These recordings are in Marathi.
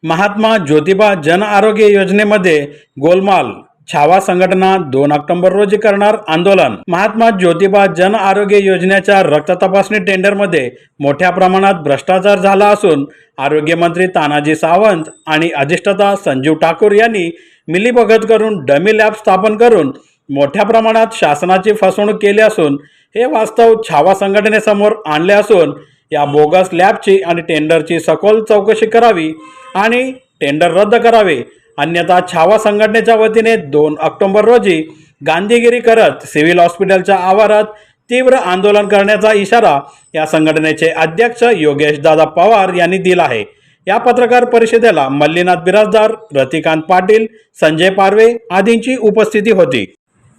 महात्मा ज्योतिबा जन आरोग्य योजनेमध्ये गोलमाल, छावा संघटना 2 ऑक्टोबर रोजी करणार आंदोलन। महात्मा ज्योतिबा जन आरोग्य योजनेच्या रक्त तपासणी टेंडरमध्ये मोठ्या प्रमाणात भ्रष्टाचार झाला असून आरोग्यमंत्री तानाजी सावंत आणि अधिष्ठाता संजीव ठाकूर यांनी मिलीभगत करून डमी लॅब स्थापन करून मोठ्या प्रमाणात शासनाची फसवणूक केली असून हे वास्तव छावा संघटनेसमोर आणले असून या बोगस लॅबची आणि टेंडरची सखोल चौकशी करावी आणि टेंडर रद्द करावे, अन्यथा छावा संघटनेच्या वतीने 2 ऑक्टोबर रोजी गांधीगिरी करत सिव्हिल हॉस्पिटलच्या आवारात तीव्र आंदोलन करण्याचा इशारा या संघटनेचे अध्यक्ष योगेश दादा पवार यांनी दिला आहे। या पत्रकार परिषदेला मल्लीनाथ बिराजदार, रतिकांत पाटील, संजय पारवे आदींची उपस्थिती होती।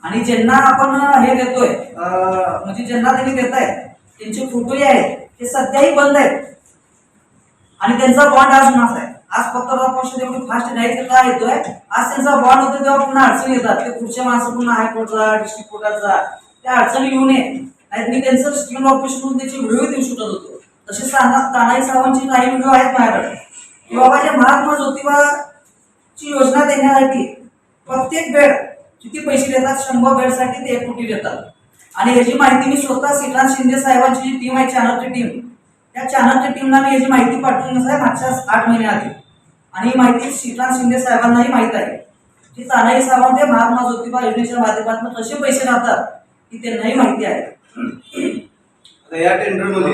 आणि ज्यांना आपण हे देतोय म्हणजे ज्यांना त्यांनी देत आहेत त्यांचे फोटोही आहेत ते सध्याही बंद आहेत आणि त्यांचा बॉन्ड आज माफ आहे। आज पत्रकार परिषद एवढी फास्ट नाही ते काय येतोय, आज त्यांचा बॉन्ड होतो तेव्हा पुन्हा अडचणी येतात, ते पुढच्या माणसं पुन्हा हायकोर्टचा, डिस्ट्रिक्ट कोर्टाचा त्या अडचणी घेऊन नाही। मी त्यांचं स्किल ऑपरेशन म्हणून त्याची व्हिडिओ देऊ शकत होतो। तसे तानाजी सावंतची काही व्हिडिओ आहेत माझ्याकडे की बाबा जे महात्मा ज्योतिबाची योजना देण्यासाठी प्रत्येक बेड किती पैसे देतात, 100 बेडसाठी ते 1 कोटी देतात। आणि याची माहिती मी स्वतः श्रीकांत शिंदे साहेबांची जी टीम आहे, चॅनलची टीम, त्या चॅनलच्या टीमला मी याची माहिती पाठवून आहे मागच्या 8 महिने आधी, आणि ही माहिती श्रीकांत शिंदे साहेबांनाही माहीत आहे की तानाजी सावंत हे महात्मा ज्योतिबा योजनेच्या माध्यमातून कसे पैसे राहतात ही त्यांनाही माहिती आहे। या टेंडरमध्ये